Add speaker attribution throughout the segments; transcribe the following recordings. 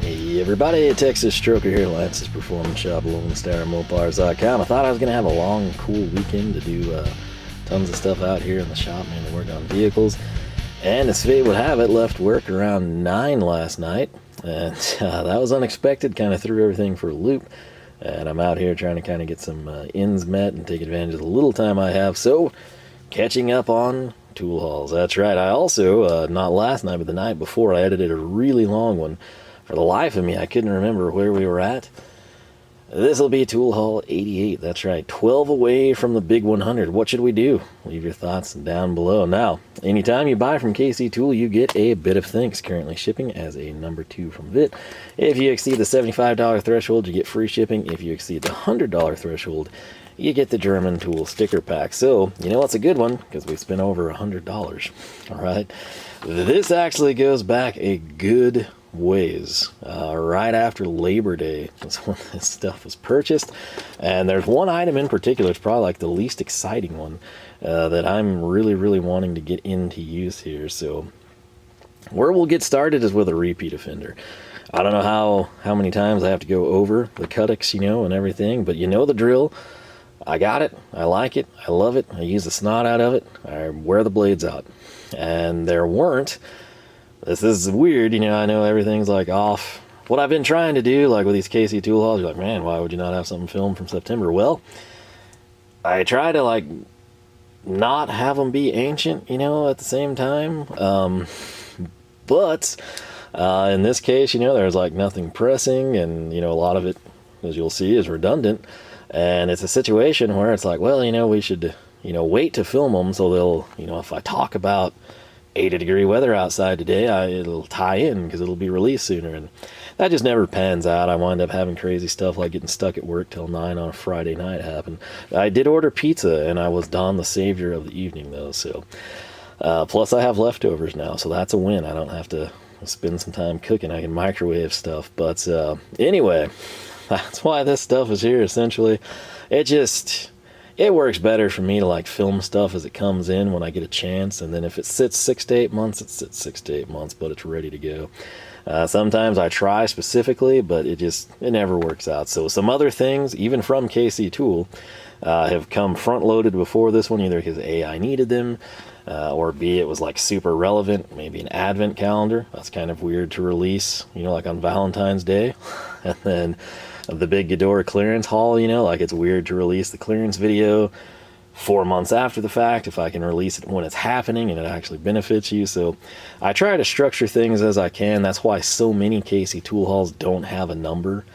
Speaker 1: Hey everybody, Texas Stroker here, Lance's Performance Shop, LoneStarMopars.com. I thought I was going to have a long, cool weekend to do tons of stuff out here in the shop, mainly work on vehicles. And as fate would have it, left work around 9 last night. And that was unexpected, kind of threw everything for a loop. And I'm out here trying to kind of get some ends met and take advantage of the little time I have. So, catching up on tool hauls. That's right. I also, not last night, but the night before, I edited a really long one. For the life of me, I couldn't remember where we were at. This will be tool haul 88. That's right. 12 away from the big 100. What should we do? Leave your thoughts down below. Now, anytime you buy from KC Tool, you get a bit of thanks. Currently shipping as a number 2 from VIT. If you exceed the $75 threshold, you get free shipping. If you exceed the $100 threshold, you get the German Tool sticker pack. So, you know what's a good one? Because we've spent over $100. All right. This actually goes back a good ways. Right after Labor Day was when this stuff was purchased. And there's one item in particular, it's probably like the least exciting one, that I'm really wanting to get into use here. So, where we'll get started is with a repeat offender. I don't know how many times I have to go over the CutiX, you know, and everything, but you know the drill. I got it, I like it, I love it, I use the snot out of it, I wear the blades out. And there weren't, this is weird, you know, I know everything's like off. What I've been trying to do, like with these KC Tool hauls, you're like, man, why would you not have something filmed from September? Well, I try to like not have them be ancient, you know, at the same time. But in this case, you know, there's like nothing pressing, and, you know, a lot of it, as you'll see, is redundant. And it's a situation where it's like, well, you know, we should, you know, wait to film them so they'll, you know, if I talk about 80-degree weather outside today, it'll tie in because it'll be released sooner. And that just never pans out. I wind up having crazy stuff like getting stuck at work till 9 on a Friday night happen. I did order pizza, and I was Don the savior of the evening, though. So, plus I have leftovers now, so that's a win. I don't have to spend some time cooking. I can microwave stuff. But anyway, that's why this stuff is here, essentially. It works better for me to like film stuff as it comes in when I get a chance, and then if it sits 6 to 8 months, it sits 6 to 8 months, but it's ready to go. Sometimes I try specifically, but it never works out. So some other things, even from KC Tool, have come front-loaded before this one, either because A, I needed them, or B, it was like super relevant, maybe an advent calendar. That's kind of weird to release, you know, like on Valentine's Day. And then the big Gedore clearance haul, you know, like it's weird to release the clearance video 4 months after the fact if I can release it when it's happening and it actually benefits you. So I try to structure things as I can. That's why so many KC Tool hauls don't have a number.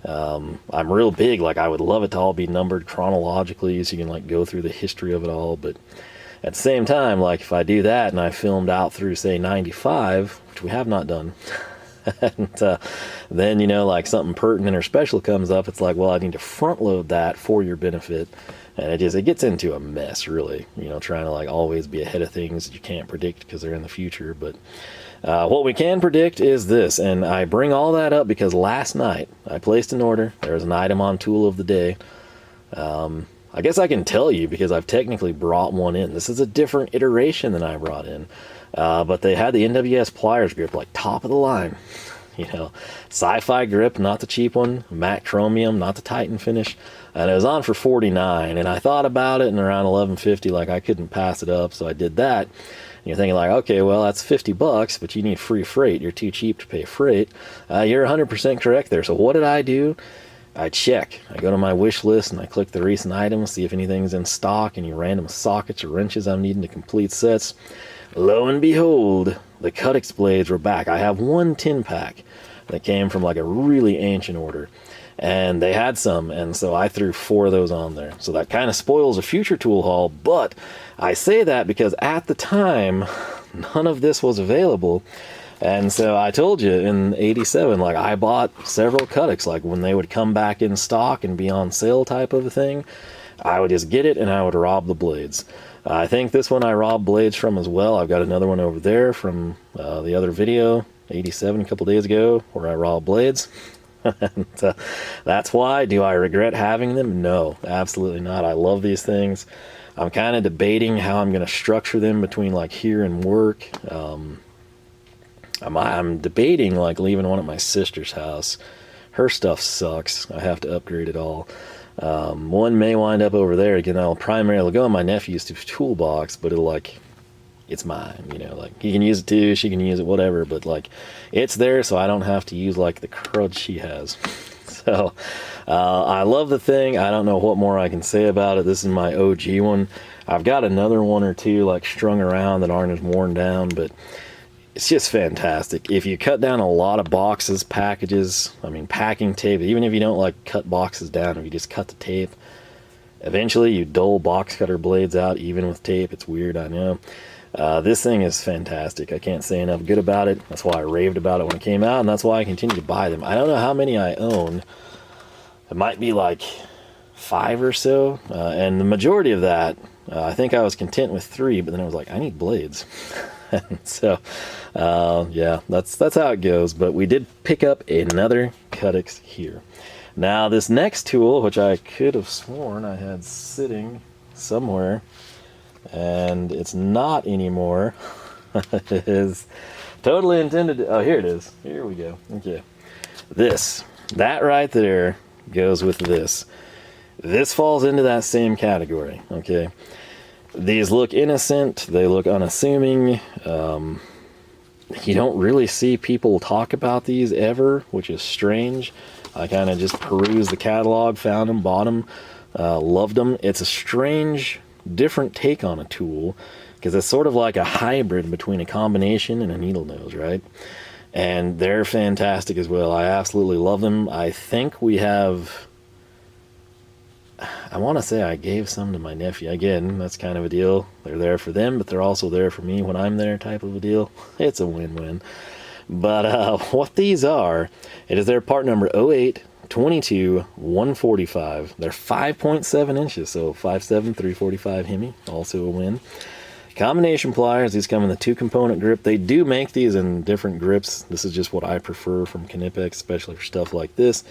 Speaker 1: I'm real big, like I would love it to all be numbered chronologically so you can like go through the history of it all, but at the same time, like if I do that and I filmed out through say 95, which we have not done, and then, you know, like something pertinent or special comes up, it's like, well, I need to front load that for your benefit. And it gets into a mess, really, you know, trying to like always be ahead of things that you can't predict because they're in the future. But what we can predict is this, and I bring all that up because last night I placed an order. There was an item on Tool of the Day. I guess I can tell you because I've technically brought one in. This is a different iteration than I brought in. But they had the NWS pliers grip, like top of the line, you know, sci-fi grip, not the cheap one, matte chromium, not the Titan finish, and it was on for $49, and I thought about it, and around $11.50, like I couldn't pass it up, so I did that. And you're thinking like, okay, well, that's $50, but you need free freight. You're too cheap to pay freight. You're 100% correct there. So what did I do? I check. I go to my wish list and I click the recent items, see if anything's in stock, any random sockets or wrenches I'm needing to complete sets. Lo and behold, the CutiX blades were back. I have one 10-pack that came from like a really ancient order, and they had some, and so I threw 4 of those on there. So that kind of spoils a future tool haul, but I say that because at the time, none of this was available. And so I told you in 87, like I bought several CutiX, like when they would come back in stock and be on sale type of a thing, I would just get it and I would rob the blades. I think this one I robbed blades from as well. I've got another one over there from the other video, 87, a couple days ago, where I robbed blades. And that's why. Do I regret having them? No, absolutely not. I love these things. I'm kind of debating how I'm going to structure them between like here and work. I'm debating like leaving one at my sister's house. Her stuff sucks. I have to upgrade it all. One may wind up over there. Again, I'll primarily go in my nephew's toolbox, but it'll like, it's mine, you know, like he can use it too, she can use it, whatever, but like it's there so I don't have to use like the crud she has. So I love the thing. I don't know what more I can say about it. This is my OG one. I've got another one or two like strung around that aren't as worn down, but it's just fantastic. If you cut down a lot of boxes, packages, I mean packing tape, even if you don't like cut boxes down, if you just cut the tape, eventually you dull box cutter blades out even with tape. It's weird, I know. This thing is fantastic. I can't say enough good about it. That's why I raved about it when it came out, and that's why I continue to buy them. I don't know how many I own. It might be like 5 or so, and the majority of that, I think I was content with 3, but then I was like, I need blades. So, yeah, that's how it goes. But we did pick up another CutiX here. Now, this next tool, which I could have sworn I had sitting somewhere, and it's not anymore. It is totally intended to, oh, here it is. Here we go. Okay. That right there goes with this. This falls into that same category, okay? These look innocent. They look unassuming. You don't really see people talk about these ever, which is strange. I kind of just perused the catalog, found them, bought them, loved them. It's a strange, different take on a tool because it's sort of like a hybrid between a combination and a needle nose, right? And they're fantastic as well. I absolutely love them. I think we have, I want to say I gave some to my nephew. Again, that's kind of a deal. They're there for them, but they're also there for me when I'm there type of a deal. It's a win-win. But what these are, it is their part number 08 22 145. They're 5.7 inches, so 5'7", 345 Hemi, also a win. Combination pliers, these come in the 2-component grip. They do make these in different grips. This is just what I prefer from Knipex, especially for stuff like this.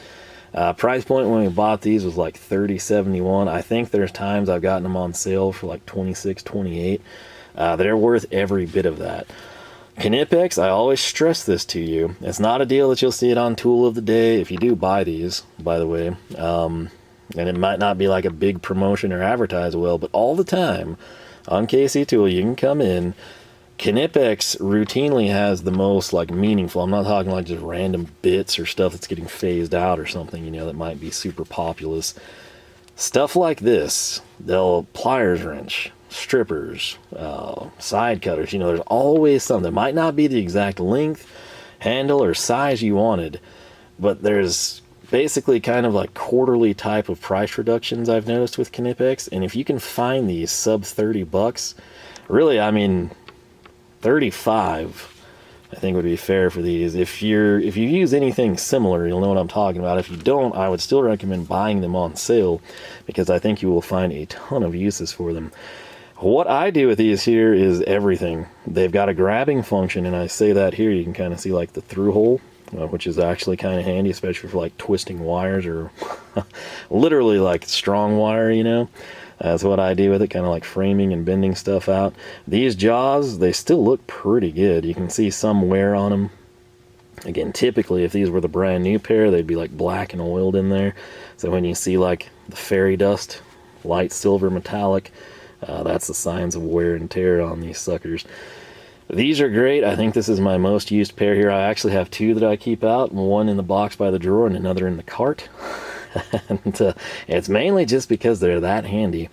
Speaker 1: Price point when we bought these was like $30.71. I think there's times I've gotten them on sale for like $26, $28. They're worth every bit of that. Knipex, I always stress this to you. It's not a deal that you'll see it on Tool of the Day. If you do buy these, by the way, and it might not be like a big promotion or advertise well, but all the time on KC Tool, you can come in. Knipex routinely has the most like meaningful, I'm not talking like just random bits or stuff that's getting phased out or something, you know, that might be super populous. Stuff like this, they'll pliers wrench, strippers, side cutters, you know, there's always something. It might not be the exact length, handle, or size you wanted, but there's basically kind of like quarterly type of price reductions I've noticed with Knipex, and if you can find these sub $30, really, I mean, 35 I think would be fair for these. If you use anything similar, you'll know what I'm talking about. If you don't, I would still recommend buying them on sale because I think you will find a ton of uses for them. What I do with these here is everything. They've got a grabbing function, and I say that here, you can kind of see like the through hole, which is actually kind of handy, especially for like twisting wires or literally like strong wire, you know. That's what I do with it, kind of like framing and bending stuff out. These jaws, they still look pretty good. You can see some wear on them. Again, typically, if these were the brand new pair, they'd be like black and oiled in there. So when you see like the fairy dust, light silver metallic, that's the signs of wear and tear on these suckers. These are great. I think this is my most used pair here. I actually have 2 that I keep out, one in the box by the drawer and another in the cart. And it's mainly just because they're that handy.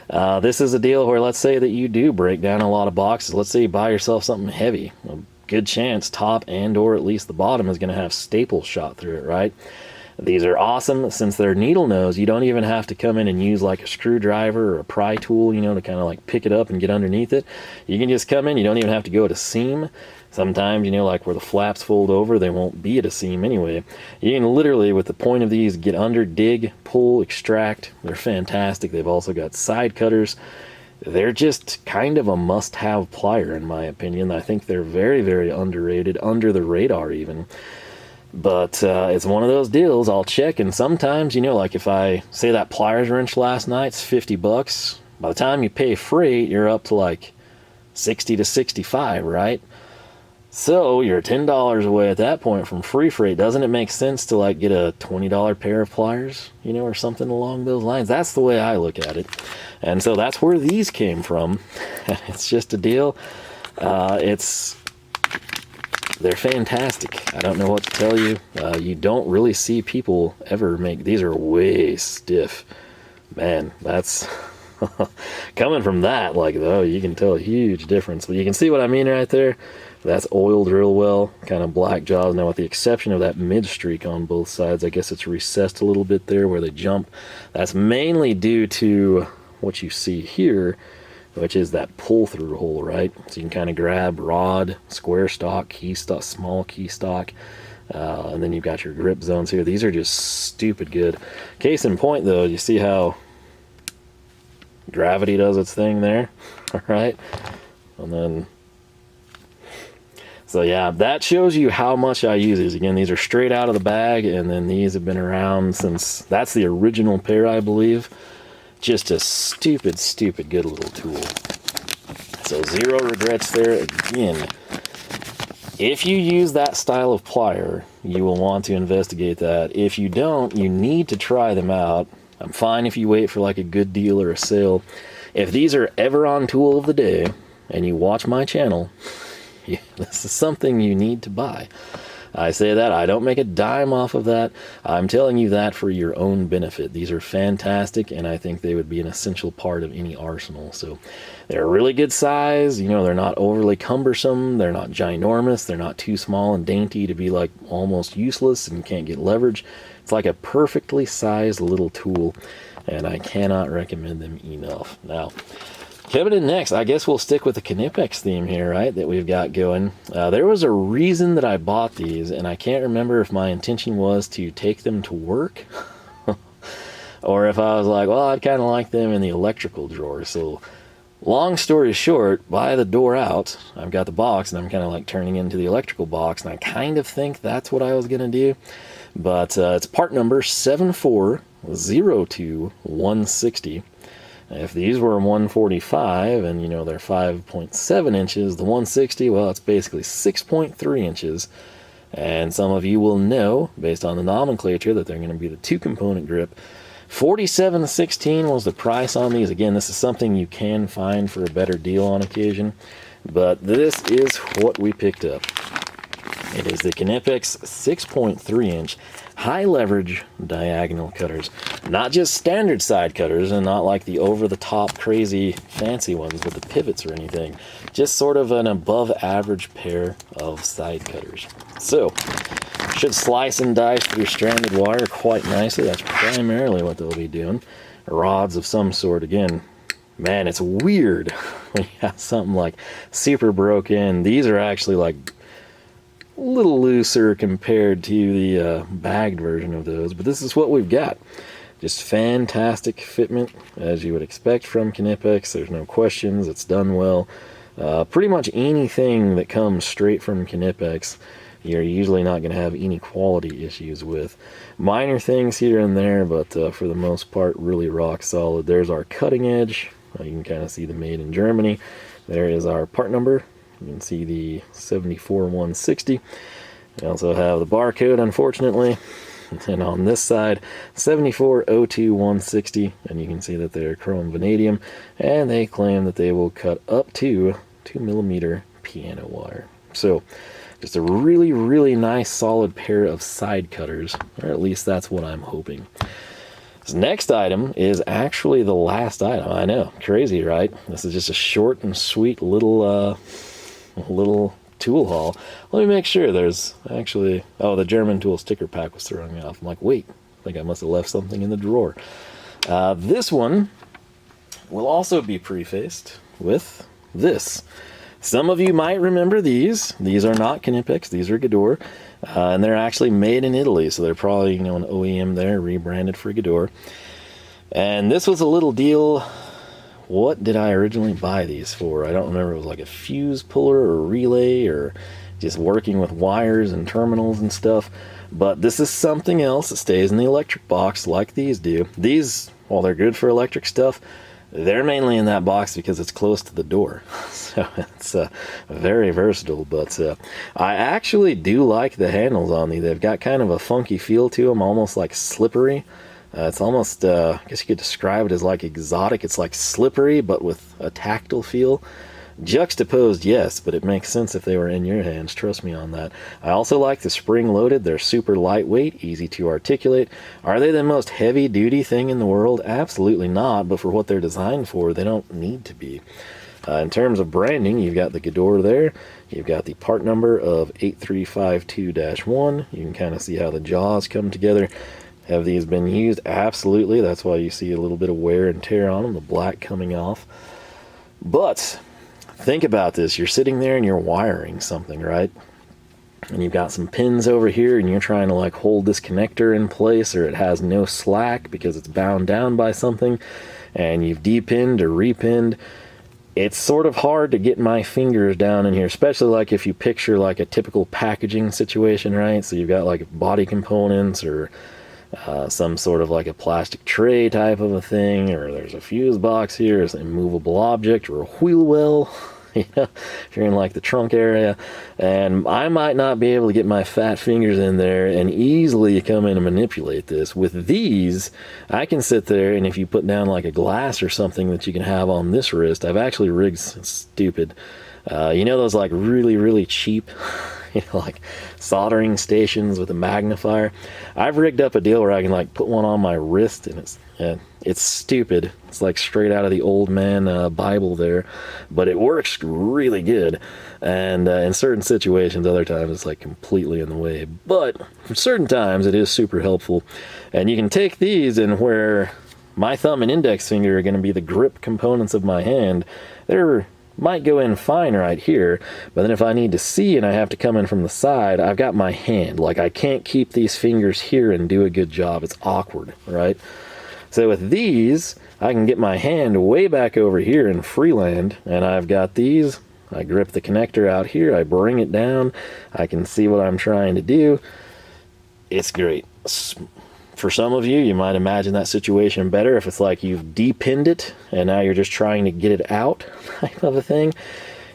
Speaker 1: This is a deal where, let's say that you do break down a lot of boxes. Let's say you buy yourself something heavy. A good chance top and or at least the bottom is going to have staples shot through it, right? These are awesome. Since they're needle nose, you don't even have to come in and use like a screwdriver or a pry tool, you know, to kind of like pick it up and get underneath it. You can just come in. You don't even have to go to seam. Sometimes, you know, like where the flaps fold over, they won't be at a seam anyway. You can literally, with the point of these, get under, dig, pull, extract. They're fantastic. They've also got side cutters. They're just kind of a must-have plier, in my opinion. I think they're very, very underrated, under the radar even. But it's one of those deals. I'll check, and sometimes, you know, like if I say that pliers wrench last night's $50, by the time you pay freight, you're up to like 60 to 65, right? So you're $10 away at that point from free freight. Doesn't it make sense to like get a $20 pair of pliers, you know, or something along those lines? That's the way I look at it. And so that's where these came from. It's just a deal. They're fantastic. I don't know what to tell you. You don't really see people ever make, these are way stiff. Man, that's coming from that, like, though, you can tell a huge difference. But you can see what I mean right there. That's oiled real well, kind of black jaws. Now, with the exception of that mid streak on both sides, I guess it's recessed a little bit there where they jump. That's mainly due to what you see here, which is that pull-through hole, right? So you can kind of grab rod, square stock, key stock, small key stock, and then you've got your grip zones here. These are just stupid good. Case in point, though, you see how gravity does its thing there, all right? And then, so yeah, that shows you how much I use these. Again, these are straight out of the bag, and then these have been around since, that's the original pair, I believe. Just a stupid, stupid good little tool. So zero regrets there. Again, if you use that style of plier, you will want to investigate that. If you don't, you need to try them out. I'm fine if you wait for like a good deal or a sale. If these are ever on tool of the day and you watch my channel, this is something you need to buy. I say that, I don't make a dime off of that. I'm telling you that for your own benefit. These are fantastic, and I think they would be an essential part of any arsenal. So they're a really good size. You know, they're not overly cumbersome. They're not ginormous. They're not too small and dainty to be like almost useless and can't get leverage. It's like a perfectly sized little tool, and I cannot recommend them enough. Now, coming in next, I guess we'll stick with the Knipex theme here, right, that we've got going. There was a reason that I bought these, and I can't remember if my intention was to take them to work or if I was like, well, I'd kind of like them in the electrical drawer. So long story short, by the door out, I've got the box, and I'm kind of like turning into the electrical box, and I kind of think that's what I was going to do. But it's part number 7402160. If these were 145 and, you know, they're 5.7 inches, the 160, well, it's basically 6.3 inches. And some of you will know, based on the nomenclature, that they're going to be the 2-component grip. $47.16 was the price on these. Again, this is something you can find for a better deal on occasion, but this is what we picked up. It is the Knipex 6.3 inch high leverage diagonal cutters. Not just standard side cutters, and not like the over the top crazy fancy ones with the pivots or anything. Just sort of an above average pair of side cutters. So, should slice and dice through stranded wire quite nicely. That's primarily what they'll be doing. Rods of some sort. Again, man, it's weird when you have something like super broken. These are actually like a little looser compared to the bagged version of those, but this is what we've got. Just fantastic fitment, as you would expect from Knipex. There's no questions. It's done well. Pretty much anything that comes straight from Knipex, you're usually not going to have any quality issues with. Minor things here and there, but for the most part, really rock solid. There's our cutting edge. You can kind of see the made in Germany. There is our part number. You can see the 74160. We also have the barcode, unfortunately. And on this side, 7402160. And you can see that they're chrome vanadium. And they claim that they will cut up to 2mm piano wire. So, just a really, really nice solid pair of side cutters. Or at least that's what I'm hoping. This next item is actually the last item. I know, crazy, right? This is just a short and sweet little tool haul. Let me make sure there's actually, oh, the German tool sticker pack was throwing me off. I'm like, wait, I think I must have left something in the drawer. This one will also be prefaced with this. Some of you might remember these. These are not Knipex, these are Gedore. And they're actually made in Italy, so they're probably, you know, an OEM there, rebranded for Gedore. And this was a little deal. What did I originally buy these for? I don't remember. It was like a fuse puller or relay or just working with wires and terminals and stuff. But this is something else that stays in the electric box like these do. These, while they're good for electric stuff, They're mainly in that box because it's close to the door. So it's very versatile. But I actually do like the handles on these. They've got kind of a funky feel to them, almost like slippery. It's almost, I guess you could describe it as like exotic. It's like slippery, but with a tactile feel. Juxtaposed, yes, but it makes sense if they were in your hands. Trust me on that. I also like the spring-loaded. They're super lightweight, easy to articulate. Are they the most heavy-duty thing in the world? Absolutely not, but for what they're designed for, they don't need to be. In terms of branding, you've got the Gedore there. You've got the part number of 8352-1. You can kind of see how the jaws come together. Have these been used? Absolutely. That's why you see a little bit of wear and tear on them, the black coming off. But think about this. You're sitting there and you're wiring something, right? And you've got some pins over here and you're trying to like hold this connector in place, or it has no slack because it's bound down by something, and you've depinned or repinned. It's sort of hard to get my fingers down in here, especially like if you picture like a typical packaging situation, right? So you've got like body components or some sort of like a plastic tray type of a thing, or there's a fuse box here, it's an immovable object, or a wheel well, you know, if you're in like the trunk area, and I might not be able to get my fat fingers in there and easily come in and manipulate this. With these, I can sit there, and if you put down like a glass or something that you can have on this wrist, I've actually rigged stupid, you know, those like really cheap you know, like soldering stations with a magnifier. I've rigged up a deal where I can like put one on my wrist, and it's stupid. It's like straight out of the old man Bible there, but it works really good. And in certain situations, other times it's like completely in the way. But for certain times, it is super helpful. And you can take these, and where my thumb and index finger are going to be the grip components of my hand, they're might go in fine right here, but then if I need to see and I have to come in from the side, I've got my hand. Like, I can't keep these fingers here and do a good job. It's awkward, right? So with these, I can get my hand way back over here in freeland, and I've got these. I grip the connector out here, I bring it down, I can see what I'm trying to do. It's great. For some of you, you might imagine that situation better if it's like you've depinned it and now you're just trying to get it out type of a thing.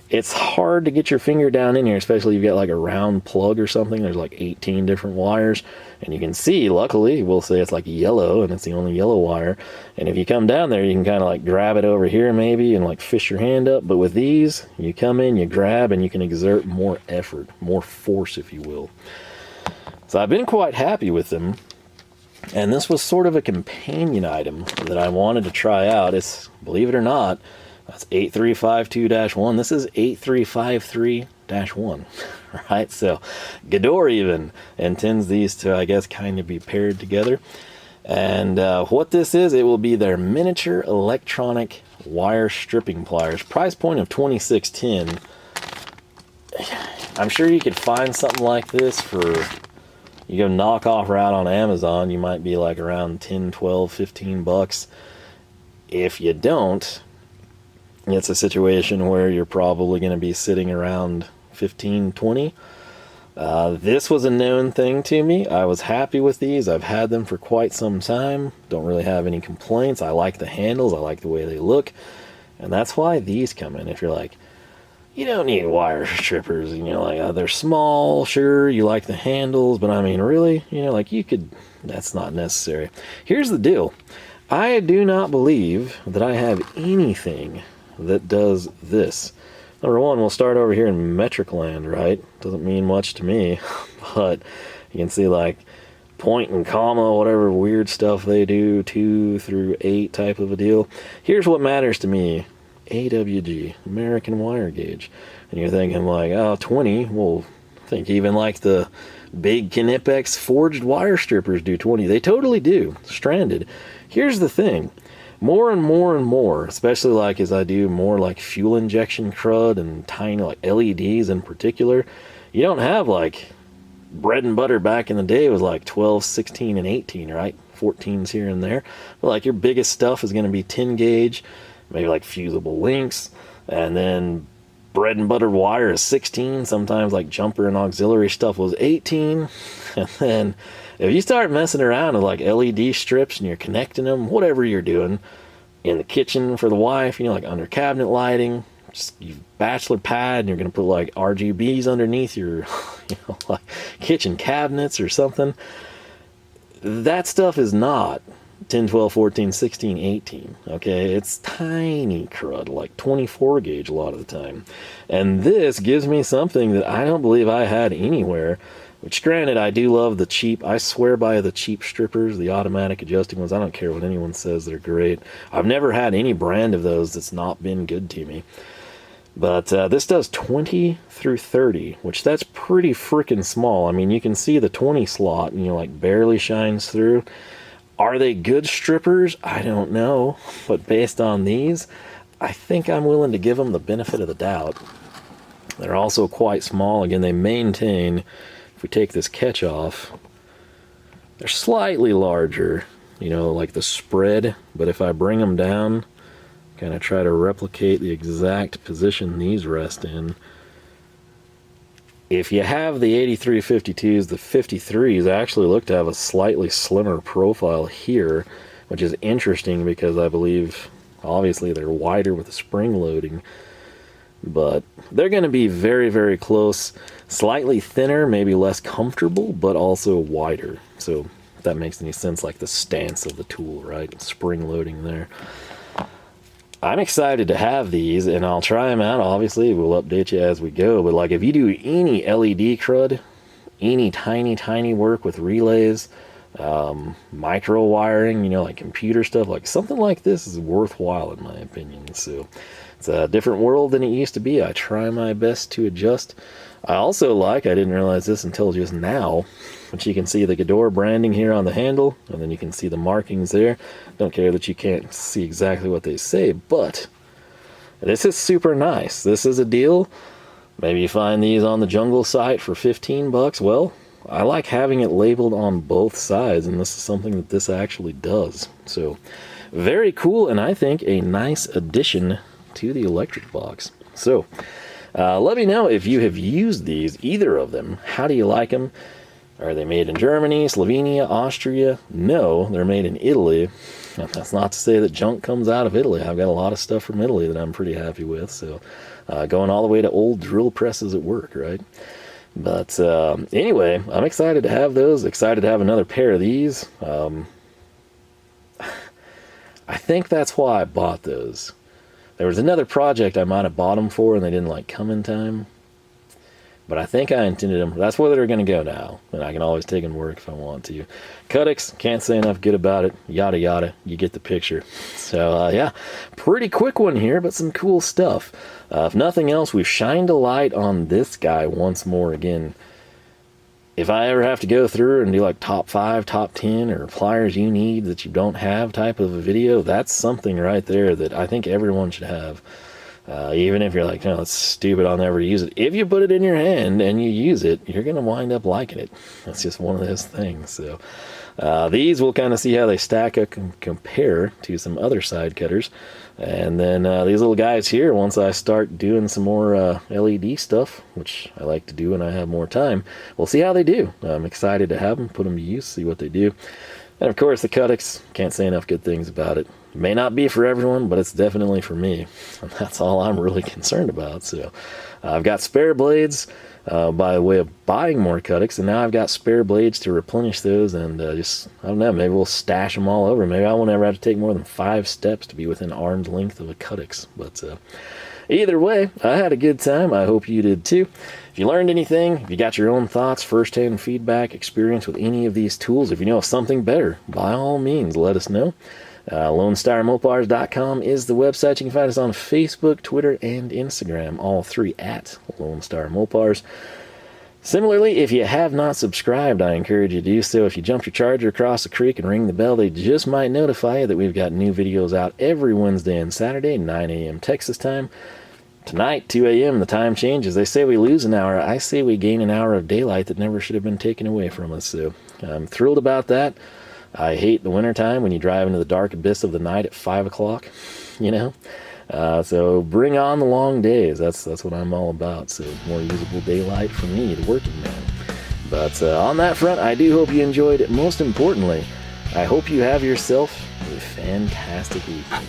Speaker 1: It's hard to get your finger down in here, especially if you've got like a round plug or something. There's like 18 different wires, and you can see, luckily, we'll say it's like yellow, and it's the only yellow wire. And if you come down there, you can kind of like grab it over here maybe and like fish your hand up. But with these, you come in, you grab, and you can exert more effort, more force, if you will. So I've been quite happy with them. And this was sort of a companion item that I wanted to try out. It's, believe it or not, that's 8352-1. This is 8353-1, right? So Gedore even intends these to, I guess, kind of be paired together. And what this is, it will be their miniature electronic wire stripping pliers. Price point of $26.10. I'm sure you could find something like this for... You go knockoff route on Amazon, you might be like around 10, 12, 15 bucks. If you don't, it's a situation where you're probably going to be sitting around 15, 20. This was a known thing to me. I was happy with these. I've had them for quite some time. Don't really have any complaints. I like the handles. I like the way they look. And that's why these come in. If you're like, you don't need wire strippers, you know, like they're small, sure, you like the handles, but I mean, really, you know, like you could, that's not necessary. Here's the deal. I do not believe that I have anything that does this. Number one, we'll start over here in metric land, right? Doesn't mean much to me, but you can see like point and comma, whatever weird stuff they do, 2 through 8 type of a deal. Here's what matters to me. AWG, American Wire Gauge. And you're thinking like, oh, 20, well, I think even like the big Knipex forged wire strippers do 20. They totally do, stranded. Here's the thing, more and more, especially like as I do more like fuel injection crud and tiny like LEDs in particular, you don't have like bread and butter back in the day was like 12, 16, and 18, right? 14s here and there. But like your biggest stuff is going to be 10 gauge, maybe like fusible links, and then bread and butter wire is 16. Sometimes like jumper and auxiliary stuff was 18. And then if you start messing around with like LED strips and you're connecting them, whatever you're doing, in the kitchen for the wife, you know, like under cabinet lighting, just you bachelor pad, and you're going to put like RGBs underneath your, you know, like kitchen cabinets or something. That stuff is not 10, 12, 14, 16, 18. Okay, it's tiny crud, like 24 gauge a lot of the time. And this gives me something that I don't believe I had anywhere. Which, granted, I do love the cheap, I swear by the cheap strippers, the automatic adjusting ones. I don't care what anyone says, they're great. I've never had any brand of those that's not been good to me. But this does 20 through 30, which that's pretty freaking small. I mean, you can see the 20 slot, you know, like barely shines through. Are they good strippers? I don't know. But based on these, I think I'm willing to give them the benefit of the doubt. They're also quite small. Again, they maintain, if we take this catch off, they're slightly larger, you know, like the spread. But if I bring them down, kind of try to replicate the exact position these rest in. If you have the 8352s, the 53s actually look to have a slightly slimmer profile here, which is interesting because I believe, obviously, they're wider with the spring loading. But they're going to be very, very close. Slightly thinner, maybe less comfortable, but also wider. So if that makes any sense, like the stance of the tool, right? Spring loading there. I'm excited to have these, and I'll try them out. Obviously, we'll update you as we go. But like, if you do any LED crud, any tiny work with relays, micro wiring, you know, like computer stuff, like something like this is worthwhile in my opinion. So it's a different world than it used to be. I try my best to adjust. I also like, I didn't realize this until just now, but you can see the Gedore branding here on the handle, and then you can see the markings there. Don't care that you can't see exactly what they say, but this is super nice. This is a deal. Maybe you find these on the Jungle site for 15 bucks. Well, I like having it labeled on both sides, and this is something that this actually does. So very cool, and I think a nice addition to the electric box. So let me know if you have used these, either of them. How do you like them? Are they made in Germany, Slovenia, Austria? No, they're made in Italy. That's not to say that junk comes out of Italy. I've got a lot of stuff from Italy that I'm pretty happy with. So going all the way to old drill presses at work, right? But anyway, I'm excited to have those. Excited to have another pair of these. I think that's why I bought those. There was another project I might have bought them for, and they didn't like come in time. But I think I intended them. That's where they're going to go now. And I can always take them to work if I want to. CutiX, can't say enough good about it. Yada yada. You get the picture. So yeah, pretty quick one here, but some cool stuff. If nothing else, we've shined a light on this guy once more again. If I ever have to go through and do like top 5, top 10, or pliers you need that you don't have type of a video, that's something right there that I think everyone should have. Even if you're like, no, that's stupid, I'll never use it. If you put it in your hand and you use it, you're going to wind up liking it. That's just one of those things. So these, we'll kind of see how they stack up and compare to some other side cutters. And then these little guys here, once I start doing some more LED stuff, which I like to do when I have more time, we'll see how they do. I'm excited to have them, put them to use, see what they do. And of course, the CutiX, can't say enough good things about it. It may not be for everyone, but it's definitely for me. And that's all I'm really concerned about. So I've got spare blades by way of buying more CutiX, and now I've got spare blades to replenish those, and just, I don't know, maybe we'll stash them all over. Maybe I won't ever have to take more than 5 steps to be within arm's length of a CutiX. But either way, I had a good time. I hope you did too. If you learned anything, if you got your own thoughts, first-hand feedback, experience with any of these tools, if you know of something better, by all means, let us know. LoneStarMopars.com is the website. You can find us on Facebook, Twitter, and Instagram, all 3 at Lone Star Mopars. Similarly, if you have not subscribed, I encourage you to do so. If you jump your charger across the creek and ring the bell, they just might notify you that we've got new videos out every Wednesday and Saturday, 9 a.m. Texas time. Tonight, 2 a.m., the time changes. They say we lose an hour. I say we gain an hour of daylight that never should have been taken away from us. So I'm thrilled about that. I hate the wintertime when you drive into the dark abyss of the night at 5 o'clock, you know. So bring on the long days. That's what I'm all about. So more usable daylight for me, the working man. But on that front, I do hope you enjoyed it. Most importantly, I hope you have yourself a fantastic weekend.